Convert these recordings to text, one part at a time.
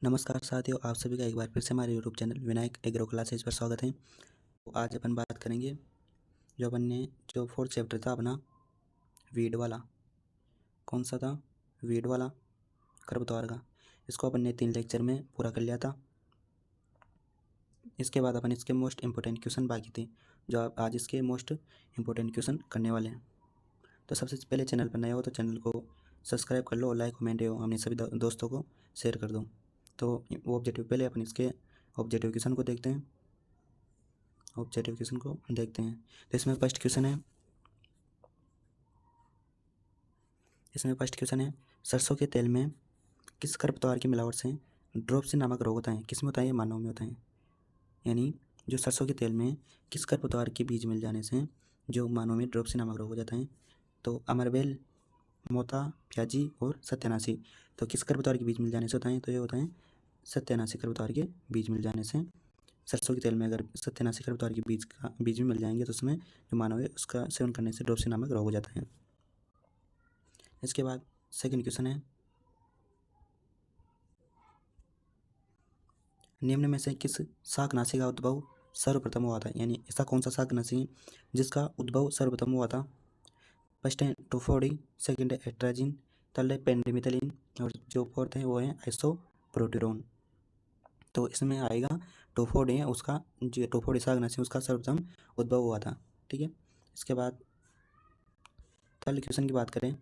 नमस्कार साथियों, आप सभी का एक बार फिर से हमारे YouTube channel Vinayak agro classes पर स्वागत है। तो आज अपन बात करेंगे जो अपन ने जो फोर्थ चैप्टर था अपना वीड वाला। कौन सा था? वीड वाला, खरपतवार का। इसको अपन ने 3 लेक्चर में पूरा कर लिया था। इसके बाद अपन इसके मोस्ट इम्पोर्टेंट क्वेश्चन बाकी थे, जो आप आज इसके मोस्ट इम्पोर्टेंट क्वेश्चन करने वाले हैं। तो सबसे पहले चैनल पर नए हो तो चैनल को सब्सक्राइब कर लो, लाइक कमेंट एवं अपने सभी दोस्तों को शेयर कर दो। तो वो ऑब्जेक्टिव पहले अपन इसके ऑब्जेक्टिव क्वेश्चन को देखते हैं। तो इसमें फर्स्ट क्वेश्चन है, सरसों के तेल में किस खरपतवार की मिलावट से ड्रोप्सिन नामक रोग होता है? किस में होता है? ये मानव में होता है। यानी जो सरसों के तेल में किस खरपतवार के बीज मिल जाने से जो मानव में ड्रोप्सिन नामक रोग हो जाता है? तो अमरबेल, मोता, प्याजी और सत्यानाशी। तो किस खरपतवार के बीज मिल जाने से होता है? तो ये होता है सत्यानाशी खरपतवार के बीज मिल जाने से। सरसों के तेल में अगर सत्यानाशी खरपतवार के बीज भी मिल जाएंगे तो उसमें जो मानव है उसका सेवन करने से ड्रोप्सिन नामक रोग हो जाता है। इसके बाद सेकंड क्वेश्चन है, निम्न में से किस शाकनाशी का उद्भव सर्वप्रथम हुआ था? यानी ऐसा कौन सा शाकनाशी जिसका उद्भव सर्वप्रथम हुआ था? फर्स्ट है टोफोडी, सेकंड है एट्राजिन, थर्ड है पेंडिमिथलिन और जो फोर्थ है वो है आइसोप्रोटिरोन। तो इसमें आएगा टोफोडी है, उसका जो टोफोडी शाकनाशी उसका सर्वप्रथम उद्भव हुआ था। ठीक है। इसके बाद थर्ड क्वेश्चन की बात करें,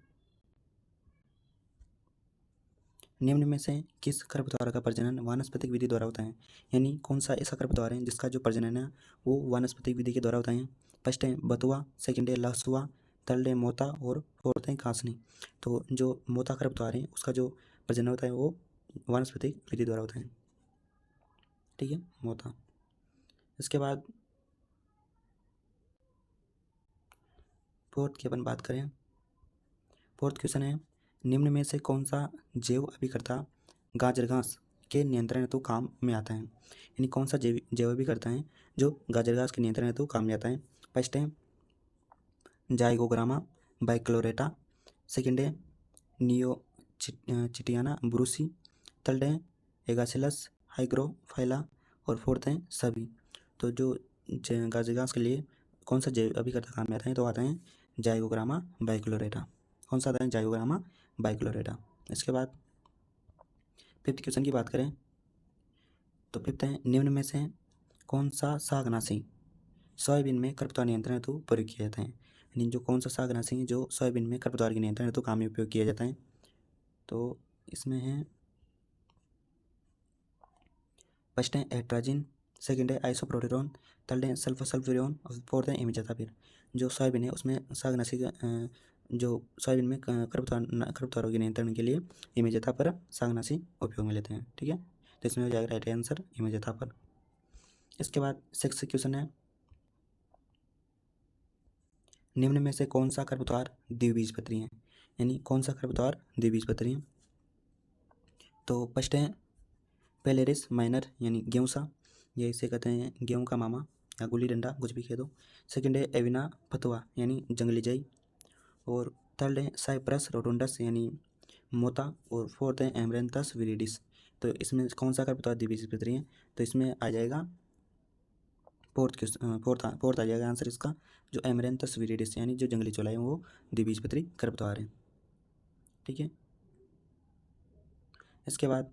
निम्न में से किस खरपतवार का प्रजनन वानस्पतिक विधि द्वारा होता है? यानी कौन सा ऐसा खरपतवार है जिसका जो प्रजनन है वो वानस्पतिक विधि के द्वारा होता है? फर्स्ट है बथुआ, सेकंड है लहसुआ, थर्ड है मोता और फोर्थ है कासनी। तो जो मोता खरपतवार है उसका जो प्रजनन होता है वो वानस्पतिक विधि द्वारा होता है। ठीक है, मोता। इसके बाद फोर्थ की अपन बात करें, फोर्थ क्वेश्चन है, निम्न में से कौन सा जैव अभिकर्ता गाजर घास के नियंत्रण हेतु काम में आता है? यानी कौन सा जैव अभिकर्ता है जो गाजर घास के नियंत्रण हेतु काम में आता है? फर्स्ट है जाइगोग्रामा बाइक्लोरेटा, सेकंड है चिटियाना ब्रूसी, थर्ड है एगासिलस हाइग्रोफाइला और फोर्थ है सभी। तो जो गाजर घास के लिए कौन सा जैव अभिकर्ता काम में आता है? तो आता है जाइगोग्रामा बाइक्लोरेटा। कौन सा आता है? जाइगोग्रामा बाइक्लोरेटा। इसके बाद फिफ्थ क्वेश्चन की बात करें तो फिफ्थ है, निम्न में से कौन सा शाकनाशी सोयाबीन में खरपतवार नियंत्रण हेतु प्रयोग किया जाता है? यानी जो कौन सा शाकनाशी है जो सोयाबीन में खरपतवार के नियंत्रण हेतु काम में उपयोग किया जाता है? तो इसमें है फर्स्ट है एट्राजिन, सेकंड है आइसोप्रोटिरोन, थर्ड है सल्फोसल्फ्यूरिन और फोर्थ है इमिजातापिर। जो सोयाबीन है उसमें शाकनाशी जो सोयाबीन में खरपतवारों के नियंत्रण के लिए इमिजातापिर शाकनाशी उपयोग में लेते हैं। ठीक है, तो इसमें हो जाएगा राइट आंसर इमिजातापिर। इसके बाद सिक्स्थ क्वेश्चन है, निम्न में से कौन सा खरपतवार द्विबीजपत्री है? यानी कौन सा खरपतवार द्विबीजपत्री है? तो फर्स्ट है पेलेरिस माइनर यानी गेहूँसा, ये इसे कहते हैं गेहूँ का मामा या गुल्ली डंडा, कुछ भी कह दो। सेकंड है एविना फतुआ यानी जंगली जई और थर्ड है साइप्रस रोटुंडस यानी मोता और फोर्थ है एमरेंथस विरिडिस। तो इसमें कौन सा खरपतवार द्विबीजपत्री है? तो इसमें आ जाएगा फोर्थ आ जाएगा आंसर इसका, जो एमरेंथस विरिडिस यानी जो जंगली चौलाई है वो द्विबीजपत्री खरपतवार है। ठीक है। इसके बाद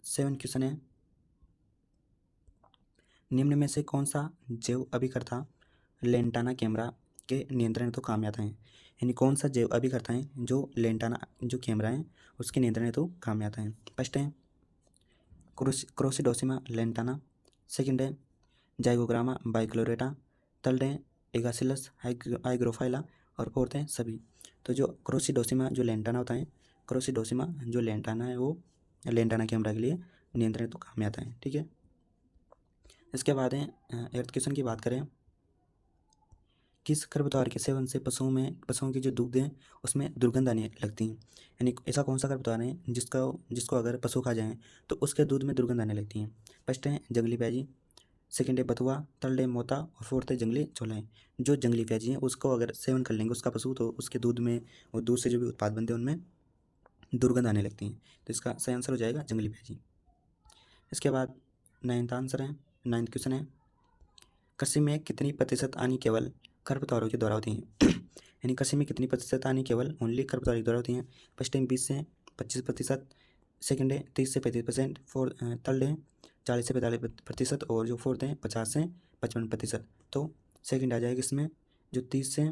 7 क्वेश्चन है, निम्न में से कौन सा जैव अभिकर्ता लेंटाना कैमरा के नियंत्रण हेतु काम में आता है? यानी कौन सा जैव अभिकर्ता है जो लेंटाना जो कैमरा है उसके नियंत्रण हेतु काम में आता है? फर्स्ट है क्रोसिडोसिमा लेंटाना, सेकंड है जाइगोग्रामा बाइक्लोरेटा, थर्ड है एगासिलस हाइग्रोफाइला और फोर्थ है सभी। तो जो क्रोसिडोसिमा जो लेंटाना होता है, क्रोसिडोसिमा जो लेंटाना है वो लेंटाना कैमरा के लिए नियंत्रण हेतु काम में आता है। ठीक है। इसके बाद है 8th क्वेश्चन की बात करें, किस खरपतवार के सेवन से पशुओं की जो दुग्ध है उसमें दुर्गंध आने लगती है? यानी ऐसा कौन सा खरपतवार है जिसको अगर पशु खा जाएं तो उसके दूध में दुर्गंध आने लगती है? फर्स्ट है जंगली प्याजी, सेकंड है बथुआ, थर्ड है मोता और फोर्थ है जंगली चौलाई। जो जंगली प्याजी है उसको अगर सेवन कर लेंगे उसका पशु तो उसके दूध में और दूध से जो भी उत्पाद बनते हैं उनमें दुर्गंध आने लगती है। तो इसका सही आंसर हो जाएगा जंगली प्याजी। इसके बाद 9th आंसर है, 9th क्वेश्चन है, कृषि में कितनी प्रतिशत हानि केवल खरपतवारों के द्वारा होती है। यानी कृषि में कितनी प्रतिशत हानि केवल ओनली खरपतवारों के द्वारा होती है। फर्स्ट टाइम 20 से 25%, सेकेंड है 30 से 35%, थर्ड है 40 से 45%, और जो फोर्थ है 50 से 55%। तो सेकेंड आ जाएगा इसमें, जो 30 से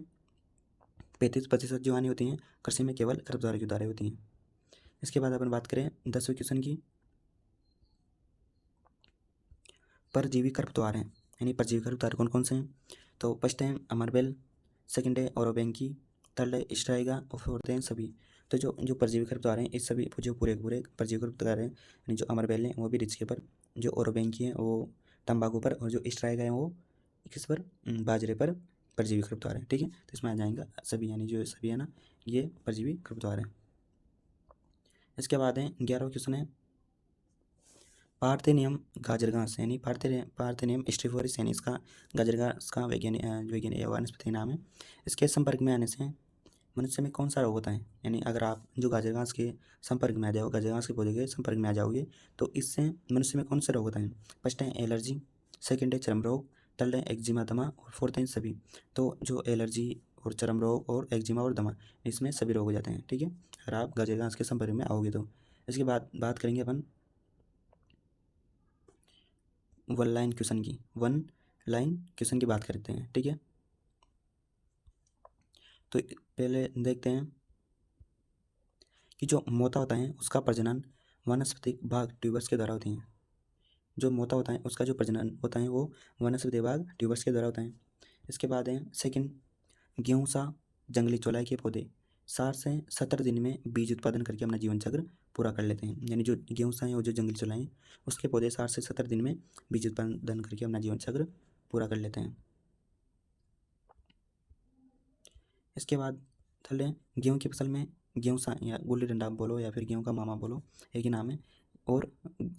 35% जो हानि होती हैं कृषि में केवल खरपतवारों के द्वारा होती हैं। इसके बाद अपन बात करें 10वें क्वेश्चन की, परजीवी खरपतवार हैं, यानी परजीवी खरपतवार कौन कौन से हैं। तो फर्स्ट है अमरबेल, सेकंड है ओरोबेंकी, थर्ड है स्ट्राइगा, और फोर्थ है सभी। तो जो परजीवी खरपतवार हैं इस सभी जो पूरे परजीवी खरपतवार हैं, यानी जो अमरबेल हैं वो भी रिच के पर, जो ओरोबेंकी है वो तंबाकू पर, और जो स्ट्राइगा है वो किस पर, बाजरे पर परजीवी खरपतवार है। ठीक है, तो इसमें आ जाएगा सभी, यानी जो सभी है ना ये परजीवी खरपतवार हैं। इसके बाद है 11वां क्वेश्चन है, पार्थेनियम गाजर घास, यानी पार्थेनियम स्ट्रिफोरिस, यानी इसका गाजर घास का वैज्ञानिक वनस्पति नाम है। इसके संपर्क में आने से मनुष्य में कौन सा रोग होता है। यानी अगर आप जो गाजर घास के संपर्क में आ जाओ, गाजर घास के पौधे के संपर्क में आ जाओगे तो इससे मनुष्य में कौन सा रोग होता है। फर्स्ट है एलर्जी, सेकेंड है चर्म रोग, थर्ड है एक्जिमा दमा, और फोर्थ है सभी। तो जो एलर्जी और चर्म रोग और एक्जिमा और दमा, इसमें सभी रोग हो जाते हैं। ठीक है, अगर आप गाजर घास के संपर्क में आओगे तो। इसके बाद बात करेंगे अपन वन लाइन क्वेश्चन की बात करते हैं। ठीक है, तो पहले देखते हैं कि जो मोता होता है उसका प्रजनन वनस्पतिक भाग ट्यूबर्स के द्वारा होती है। जो मोता होता है उसका जो प्रजनन होता है वो वनस्पतिक भाग ट्यूबर्स के द्वारा होता है। इसके बाद है सेकंड, गेहूँ सा जंगली चौलाई के पौधे 60 से 70 दिन में बीज उत्पादन करके अपना जीवन चक्र पूरा कर लेते हैं। यानी जो गेहूँ सा है और जो जंगली चौलाई हैं उसके पौधे 60 से 70 दिन में बीज उत्पादन करके अपना जीवन चक्र पूरा कर लेते हैं। इसके बाद थर्ड है, गेहूँ की फसल में गेहूँ सा या गुल्ली डंडा बोलो या फिर गेहूँ का मामा बोलो, एक ही नाम है। और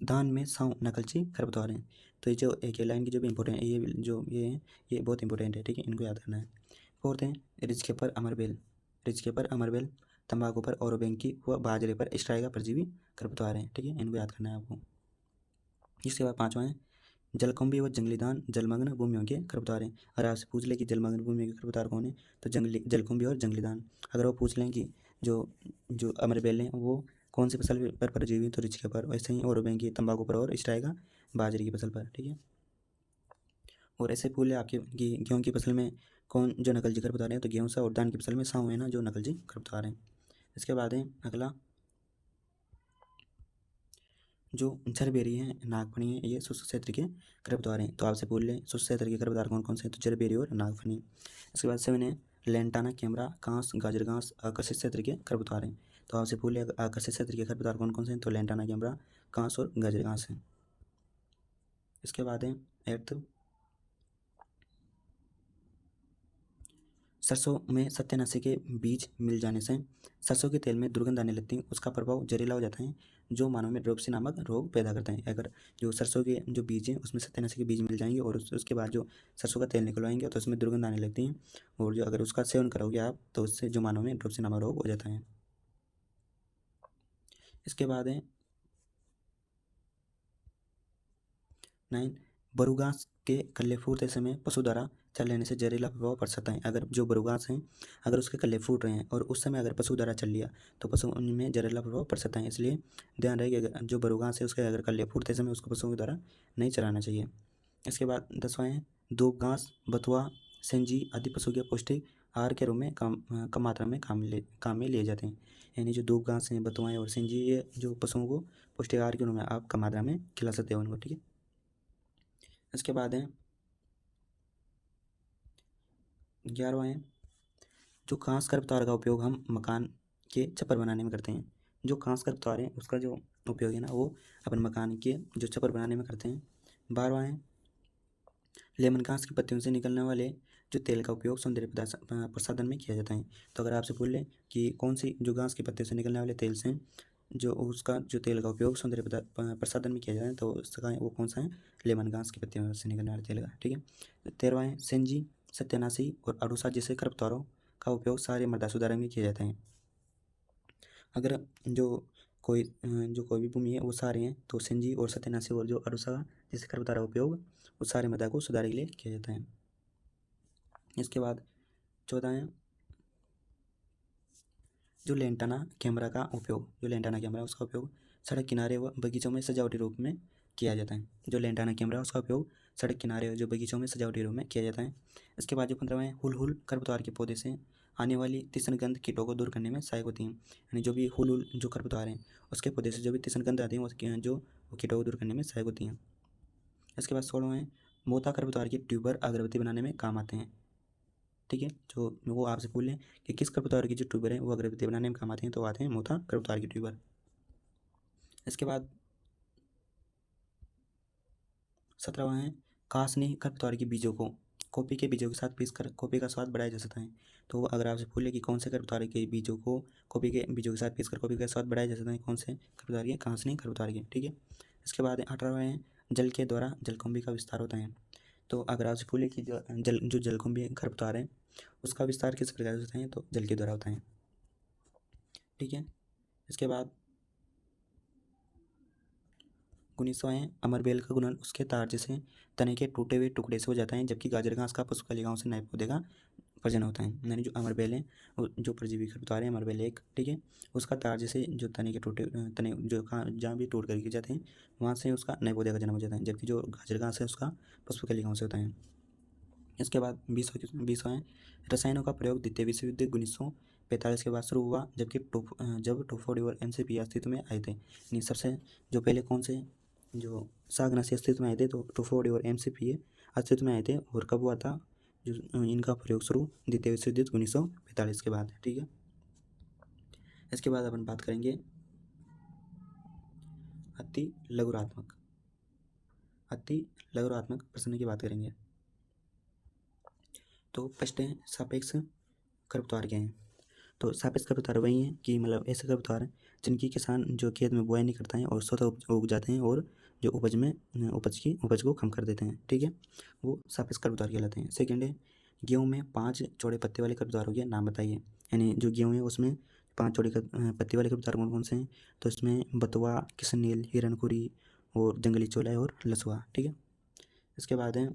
धान में साँव नकलची खरपतवार हैं। तो ये जो एक लाइन की जो भी इंपॉर्टेंट है, ये जो ये है ये बहुत इंपॉर्टेंट है। ठीक है, इनको याद करना है। फोर्थ है रिच के पर अमरबेल, तंबाकू पर ओरोबेंकी व बाजरे पर स्ट्राइगा परजीवी खरपतवार हैं। ठीक है, इनको याद करना है आपको। इसके बाद पाँचवा है, जलकुंभी व जंगली धान जलमग्न भूमियों के खरपतवार हैं। अगर आपसे पूछ ले कि जलमग्न भूमियों के खरपतवार कौन है तो जलकुंभी और जंगली धान। अगर वो पूछ लें कि जो जो अमरबेल हैं वो कौन सी फसल पर परजीवी, तो रिच के पर, वैसे ही ओरोबेंकी तंबाकू पर, और स्ट्राइगा बाजरे की फसल पर। ठीक है, और ऐसे पूछ ले आपके कि गेहूँ की फसल में कौन जो नकलची खरपतवार है, तो गेहूँ सा, और धान की फसल में साँव है ना जो नकलची खरपतवार हैं। इसके बाद है अगला, जो झरबेरी है नागफनी है, ये शुष्क क्षेत्र के खरपतवार हैं। तो आपसे पूछ लें शुष्क क्षेत्र के खरपतवार कौन कौन से हैं, तो झरबेरी और नागफनी। इसके बाद 7 है, लेंटाना कैमरा घास गाजर घास आकर्षित क्षेत्र के खरपतवार हैं। तो आपसे पूछ ले आकर्षित क्षेत्र के खरपतवार कौन कौन से हैं, तो लेंटाना कैमरा घास और गाजर घास हैं। इसके बाद है 8th, सरसों में सत्यानाशी के बीज मिल जाने से सरसों के तेल में दुर्गंध आने लगती है, उसका प्रभाव जहरीला हो जाता है, जो मानव में ड्रोपसी नामक रोग पैदा करता है। अगर जो सरसों के जो बीज हैं उसमें सत्यानाशी के बीज मिल जाएंगे और उसके बाद जो सरसों का तेल निकलवाएंगे तो उसमें दुर्गंध आने लगती है, और जो अगर उसका सेवन करोगे आप तो उससे जो मानव में ड्रोपसी नामक रोग हो जाता है। इसके बाद है 9, बरुगास के कल्ले फूटते समय पशु द्वारा चल लेने से जहरीला प्रभाव पड़ सकता है। अगर जो बरुगास हैं अगर उसके कल्ले फूट रहे हैं और उस समय अगर पशु द्वारा चल लिया तो पशु उनमें जहरीला प्रभाव पड़ सकता है। इसलिए ध्यान रहे कि अगर जो बरुगास है उसके अगर कल्ले फूटते समय उसको पशुओं के द्वारा नहीं चलाना चाहिए। इसके बाद 10वां है, दूब घास बथुआ सेंजी आदि पशु के पौष्टिक आहार के रूप में कम मात्रा में काम में लिए जाते हैं। यानी जो दूब घास हैं बथुआएँ और सेंजी ये जो पशुओं को पौष्टिक आहार के रूप में आप कम मात्रा में खिला सकते हो उनको। ठीक है, इसके बाद है 11वां है, जो घास खरपतवार का उपयोग हम मकान के छप्पर बनाने में करते हैं। जो घास खरपतवार है उसका जो उपयोग है ना वो अपन मकान के जो छप्पर बनाने में करते हैं। 12वां है, लेमन घास की पत्तियों से निकलने वाले जो तेल का उपयोग सौंदर्य प्रसाधन में किया जाता है। तो अगर आपसे पूछ ले कि कौन सी जो घास की पत्तियों से निकलने वाले तेल से जो उसका जो तेल का उपयोग सौंदर्य प्रसाधन में किया जाता है तो उसका वो कौन सा है, लेमन घास की पत्तियों से निकलने वाले तेल का। ठीक है, 13वां है, सेंजी सत्यानाशी और अड़ूसा जैसे खरपतवारों का उपयोग सारे मृदा सुधार में किया जाता है। अगर जो जो कोई भी भूमि है वो सारे हैं। तो सेंजी और सत्यानाशी और जो अरुसा जैसे खरपतवार का उपयोग उस सारे मृदा को सुधारने के लिए किया जाता है। इसके बाद 14 है जो लेंटाना कैमरा का उपयोग। जो लेंटाना कैमरा उसका उपयोग सड़क किनारे व बगीचों में सजावटी रूप में किया जाता है। जो लेंटाना कैमरा उसका उपयोग सड़क किनारे और जो बगीचों में सजावटी रूप में किया जाता है। इसके बाद जो 15वां है हुल खरपतवार के पौधे से आने वाली तीक्ष्ण गंध कीटों को दूर करने में सहायक होती है। यानी जो भी हुल जो खरपतवार हैं उसके पौधे से जो भी तीक्ष्ण गंध आती है वो कीटों को दूर करने में सहायक होती हैं। इसके बाद 16वां है मोथा खरपतवार की ट्यूबर अगरबत्ती बनाने में काम आते हैं। ठीक है, जो वो आपसे पूछ लें कि किस खरपतवार की जो ट्यूबर है वो अगरबत्ती बनाने में काम आते हैं, तो आते हैं मोथा खरपतवार की ट्यूबर। इसके बाद 17वां है कासनी खरपतवार के बीजों को कॉफी के बीजों के साथ पीसकर कॉफी का स्वाद बढ़ाया जा सकता है। तो अगर आपसे पूछ ले कि कौन से खरपतवार के बीजों को कॉफी के बीजों के साथ पीसकर कॉफी का स्वाद बढ़ाया जा सकता है, कौन से खरपतवार के, कासनी खरपतवार के। ठीक है, इसके बाद 18वां है जल के द्वारा जलकुंभी का विस्तार होता है। तो अगर आपसे पूछे कि जो जलकुंभी खरपतवार है उसका विस्तार किस प्रकार से होता है, तो जल के द्वारा होता है। ठीक है, इसके बाद 19वां है अमरबेल का गुणन उसके तार जैसे तने के टूटे हुए टुकड़े से हो जाता है, जबकि गाजर घास का पुष्पकलिकाओं से नए पौधे का प्रजनन होता है। यानी जो अमरबेल है वो जो परजीवी खरपतवार है अमरबेल एक, ठीक है, उसका तार जैसे जो तने के टूटे तने जो जहाँ भी टूट कर गिर जाते हैं वहाँ से उसका नए पौधे का जन्म हो जाता है, जबकि जो गाजर घास है उसका पुष्पकलिकाओं से होता है। इसके बाद 20वां है रसायनों का प्रयोग द्वितीय विश्व युद्ध 1945 के बाद शुरू हुआ, जबकि जब टोफोडी और एमसीपी अस्तित्व में आए थे। यानी सबसे जो पहले कौन से जो शाकनाशी अस्तित्व में आए थे, तो टोफोडी और एमसीपी अस्तित्व में आए थे। और कब हुआ था जो इनका प्रयोग शुरू द्वितीय विश्व युद्ध 1945 के बाद। ठीक है, इसके बाद अपन बात करेंगे अति लघुरात्मक प्रश्न की बात करेंगे। तो फर्स्ट है सापेक्ष खरपतवार क्या है। तो सापेक्ष खरपतवार वही है कि मतलब ऐसे खरपतवार हैं जिनकी किसान जो खेत में बुआई नहीं करता है और स्वतः उग जाते हैं और जो उपज को कम कर देते हैं। ठीक है, वो सापेक्ष खरपतवार कहलाते हैं। सेकंड है गेहूँ में 5 चौड़े पत्ते वाले खरपतवारों के नाम बताइए। यानी जो गेहूँ है उसमें 5 चौड़े पत्ते वाले खरपतवार कौन कौन से हैं, तो इसमें बथुआ, किसनील, हिरणखुरी और जंगली चोला और लसुआ। ठीक है, इसके बाद है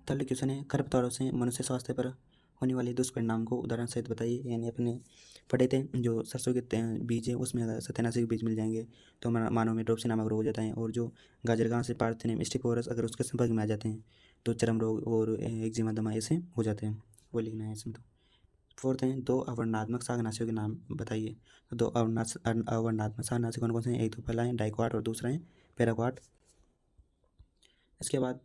थर्ड क्वेश्चन है खरपतवारों से मनुष्य स्वास्थ्य पर होने वाले दुष्परिणाम को उदाहरण सहित बताइए। यानी अपने पढ़े थे जो सरसों के बीज है उसमें अगर सत्यानाशी के बीज मिल जाएंगे तो मानव में ड्रोपसी नामक रोग हो जाता है। और जो गाजर घास से पार्थेनियम स्टिकोरस अगर उसके संपर्क में आ जाते हैं तो चर्म रोग और एक्जिमा दमा ऐसे हो जाते हैं, वो लिखना है इसमें। तो फोर्थ है 2 अवर्णनात्मक शाकनाशियों के नाम बताइए। तो 2 अवर्णनात्मक शाकनाशी कौन कौन से हैं, एक तो पहला है डाइक्वाट और दूसरा है पैराक्वाट। इसके बाद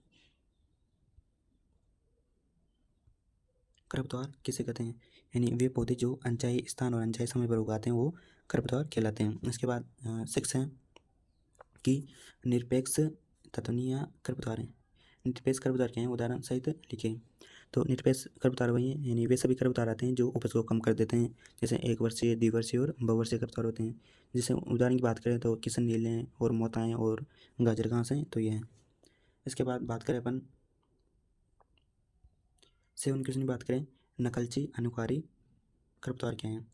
खरपतवार किसे कहते हैं, यानी वे पौधे जो अनचाही स्थान और अनचाही समय पर उगाते हैं वो खरपतवार कहलाते हैं। इसके बाद 6 है कि निरपेक्ष तत्वनीय खरपतवार हैं। निरपेक्ष खरपतवार क्या है, उदाहरण सहित लिखिए। तो निरपेक्ष खरपतवार वही है यानी वे सभी खरपतवार आते हैं जो उपज को कम कर देते हैं, जैसे 1 वर्षीय, द्विवर्षीय और बहुवर्षीय खरपतवार होते हैं। जैसे उदाहरण की बात करें तो किशन नील हैं और मोताएँ और गाजर घास हैं, तो ये हैं। इसके बाद बात करें अपन 7 क्वेश्चन की बात करें नकलची अनुकारी खरपतवार क्या हैं।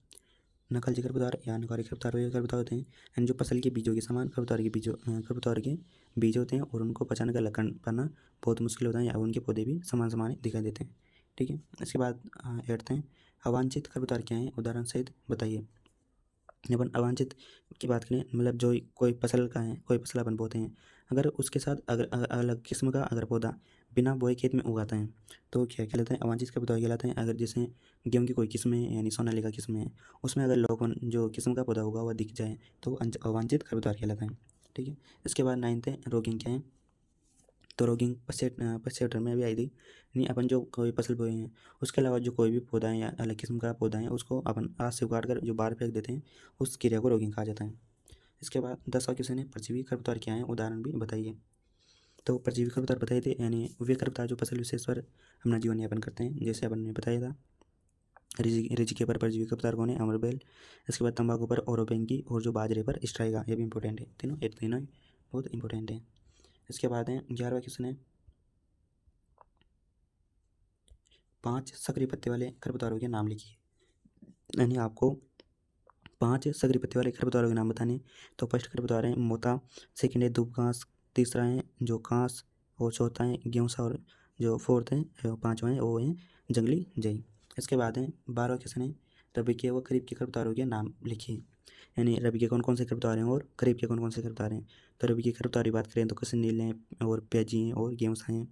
नकलची खरपतवार या अनुकारी खरपतवार वे खरपतवार होते हैं यानी जो फसल के बीजों के समान खरपतवार के बीज होते हैं और उनको पहचान कर अलग पाना बहुत मुश्किल होता है या उनके पौधे भी समान समान दिखाई देते हैं। ठीक है, इसके बाद 8 हैं अवांछित खरपतवार क्या हैं, उदाहरण सहित बताइए। अपन अवांछित की बात करें मतलब जो कोई फसल का है, कोई फसल अपन बोते हैं अगर उसके साथ अगर अलग किस्म का अगर पौधा बिना बोए खेत में उगाता है तो क्या कहलाता है, अवांछित खरपतवार कहलाते हैं। अगर जैसे गेहूँ की कोई किस्म है यानी सोनालिका किस्म है उसमें अगर लोगों जो किस्म का पौधा होगा वह दिख जाए तो अवांछित खरपतवार कहलाता है। ठीक है, इसके बाद 9 है रोगिंग क्या है। तो रोगिंग पश्चेटर में भी आई थी। नहीं अपन जो कोई फसल बोए हैं उसके अलावा जो कोई भी पौधा है या अलग किस्म का पौधा है उसको अपन हाथ से उगाड़ कर जो बाहर फेंक देते हैं उस क्रिया को रोगिंग कहा जाता है। इसके बाद 10वां क्वेश्चन है परजीवी खरपतवार क्या है, उदाहरण भी बताइए। तो परजीवी खरपतवार बताए थे यानी वे खरपतवार जो फसल विशेष पर अपना जीवन यापन करते हैं, जैसे अपन ने बताया था रिजिके पर परजीवी खरपतवार कौन है, अमरबेल। इसके बाद तंबाकू पर ओरोबेंकी और जो बाजरे पर स्ट्राइगा, ये भी इंपॉर्टेंट है, तीनों बहुत इंपॉर्टेंट है। इसके बाद है 11वां क्वेश्चन है 5 सक्रिय पत्ते वाले खरपतवारों के नाम लिखिए। यानी आपको 5 सगरी पत्ती वाले खरपतवारों के नाम बताने। तो फर्स्ट खरपतवार है मोता, सेकंड है धूप घास, तीसरा है जो कांस, और चौथा है गेहूँसा, और जो फोर्थ है पाँचवा है वो है जंगली जई। इसके बाद है 12वां क्वेश्चन है रबी के व खरीफ के खरपतवारों के नाम लिखिए। यानी रबी के कौन कौन से खरपतवार हैं और खरीफ के कौन कौन से खरपतवार हैं। तो रबी की खरपतवार की बात करें तो कसनील हैं और प्याजी हैं और गेहूँसा हैं।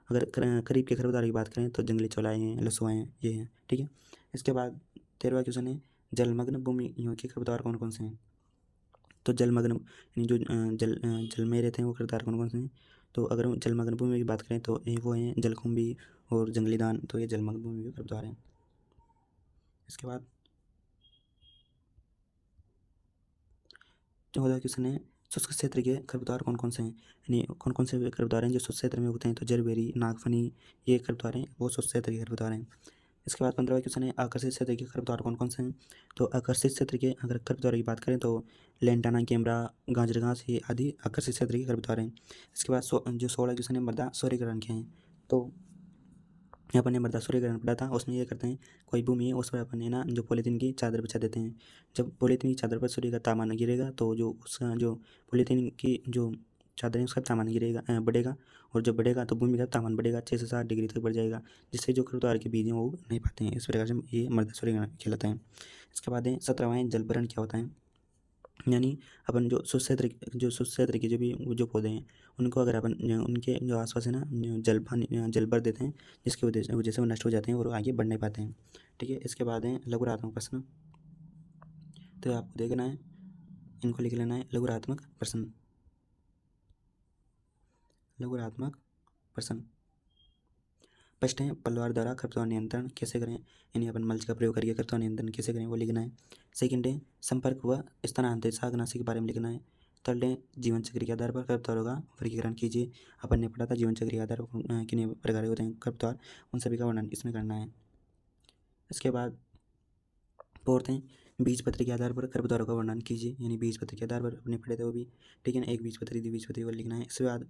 अगर खरीफ के खरपतवार की बात करें तो जंगली चौलाई हैं, लसुआ हैं, ये हैं। ठीक है। इसके बाद 13वां क्वेश्चन है जलमग्न भूमियों के खरपतवार कौन कौन से हैं। तो जलमग्न यानी जो जल में रहते हैं वो खरपतवार कौन कौन से हैं। तो अगर हम जलमग्न भूमि की बात करें तो वो हैं जलकुंभी और जंगली दान, तो ये जलमग्न भूमि के खरपतवार हैं। इसके बाद 14वां क्वेश्चन है शुष्क क्षेत्र के खरपतवार कौन कौन से हैं। यानी कौन कौन से खरपतवार हैं जो शुष्क क्षेत्र में उगते हैं। तो जरबेरी, नागफनी, ये खरपतवार हैं वो शुष्क क्षेत्र के खरपतवार हैं। इसके बाद 15वां क्वेश्चन है आकर्षित क्षेत्र के खरपतवार कौन कौन से हैं। तो आकर्षित क्षेत्र के अगर खरपतवार की बात करें तो लेंटाना, कैमरा, गाजर घास, ये आदि आकर्षित क्षेत्र के खरपतवार हैं। इसके बाद जो 16वां क्वेश्चन है मृदा सौरीकरण के हैं। तो अपन ने मृदा सौरीकरण पढ़ा था, उसमें ये करते हैं कोई भूमि है उस पर अपन ने ना जो पॉलीथीन की चादर बिछा देते हैं। जब पॉलीथीन की चादर पर सूर्य का तापमान गिरेगा तो जो उसका जो पॉलीथीन की जो चादर है उसका तापमान गिरेगा बढ़ेगा, और जब बढ़ेगा तो भूमि का तापमान बढ़ेगा 6 से 7 डिग्री तक बढ़ जाएगा, जिससे जो खरपतवार के बीज हैं वो नहीं पाते हैं। इस प्रकार से ये मृदा सौरीकरण कहलाता है। इसके बाद है 17वां है जलभरण क्या होता है। यानी अपन जो शुष्क क्षेत्र के जो भी जो पौधे हैं उनको अगर अपन उनके जो आसपास है ना जल भर देते हैं, जिसकी वजह से वो नष्ट हो जाते हैं और आगे बढ़ नहीं पाते हैं। ठीक है। इसके बाद है लघुरात्मक प्रश्न। तो आपको देखना है, इनको लिख लेना है लघुरात्मक प्रश्न। लघुरात्मक प्रश्न फर्स्ट है पलवार द्वारा खरपतवार नियंत्रण कैसे करें। यानी अपन मल्च का प्रयोग करके खरपतवार नियंत्रण कैसे करें वो लिखना है। सेकंड है संपर्क व स्थानांतरित शाकनाशी के बारे में लिखना है। थर्ड है जीवन चक्र के आधार पर खरपतवारों का वर्गीकरण कीजिए। अपन ने पढ़ा था जीवन चक्र के आधार पर कितने प्रकार के होते हैं खरपतवार, उन सभी का वर्णन इसमें करना है। इसके बाद फोर्थ है बीज पत्र के आधार पर खरपतवारों का वर्णन कीजिए। यानी बीज पत्र के आधार पर अपने पढ़े थे वो भी। ठीक है ना, एक बीज पत्री, द्विबीज पत्री वाला लिखना है। इसके बाद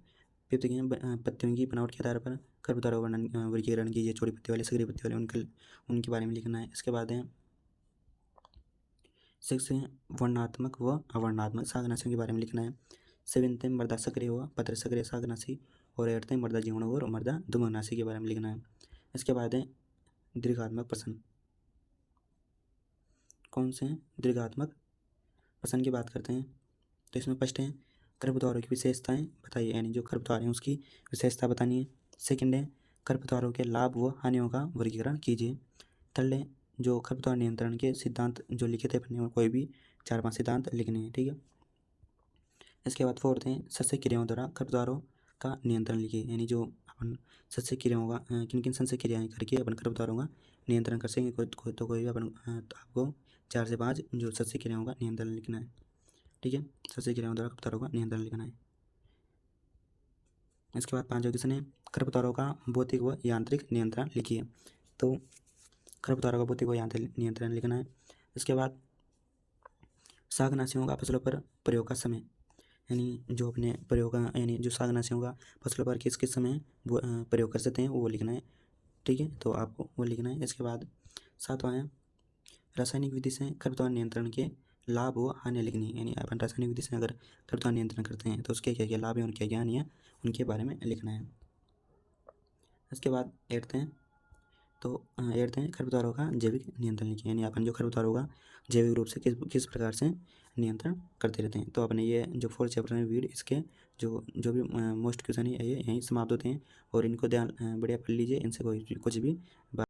फिफ्थ है पत्तियों की बनावट के आधार पर खरपतवारों का वर्णन वर्गीकरण कीजिए। छोटी पत्ती वाले, सगरी पत्ती वाले, उनके बारे में लिखना है। इसके बाद है सिक्स है वर्णात्मक व अवर्णात्मक शाकनाशियों के बारे में लिखना है। सेवेंथ है मृदा सक्रिय व पत्र सक्रिय शाकनाशी, और एट्थ है मृदा जीवाणु और मृदा धूमनाशी के बारे में लिखना है। इसके बाद है दीर्घात्मक प्रश्न। कौन से दीर्घात्मक प्रश्न की बात करते हैं। तो इसमें फर्स्ट है खरपतवारों की विशेषताएं बताइए। यानी जो खरपतवार हैं उसकी विशेषता बतानी है। सेकंड है खरपतवारों के लाभ व हानियों का वर्गीकरण कीजिए। थर्ड है जो खरपतवार नियंत्रण के सिद्धांत जो लिखे थे अपने, कोई भी 4-5 सिद्धांत लिखने हैं। ठीक है। इसके बाद फोर्थ है सस्य क्रियाओं द्वारा खरपतवारों का नियंत्रण लिखिए। यानी जो अपन सस्य क्रियाओं का किन किन सस्य क्रियाएँ करके अपन खरपतवारों का नियंत्रण कर सकेंगे। कोई भी अपन तो आपको 4 से 5 जो सस्य क्रियाओं का नियंत्रण लिखना है। ठीक है, सस्य क्रियाओं द्वारा खरपतवारों का नियंत्रण लिखना है। इसके बाद 5वां क्वेश्चन है खरपतवारों का भौतिक व यांत्रिक नियंत्रण लिखिए। तो खरपतवारों का भौतिक व यांत्रिक नियंत्रण लिखना है। इसके बाद शाकनाशियों का फसलों पर प्रयोग का समय। यानी जो अपने प्रयोग का यानी जो शाकनाशियों का फसलों पर किस किस समय वो प्रयोग कर सकते हैं वो लिखना है। ठीक है, तो आपको वो लिखना है। इसके बाद 7वां है रासायनिक विधि से खरपतवार नियंत्रण के लाभ व हानियाँ लिखनी है। यानी अपन रासायनिक विधि से अगर खरपतवार नियंत्रण करते हैं तो उसके क्या क्या लाभ हैं और क्या क्या हानियाँ, उनके बारे में लिखना है। इसके बाद एट्थ हैं खरपतवारों का जैविक नियंत्रण लिखिए। यानी अपन जो खरपतवारों का जैविक रूप से किस प्रकार से नियंत्रण करते रहते हैं। तो अपने ये जो 4 चैप्टर हैं वीड, इसके जो भी मोस्ट क्वेश्चन है ये यहीं समाप्त होते हैं, और इनको ध्यान बढ़िया पढ़ लीजिए। इनसे कुछ भी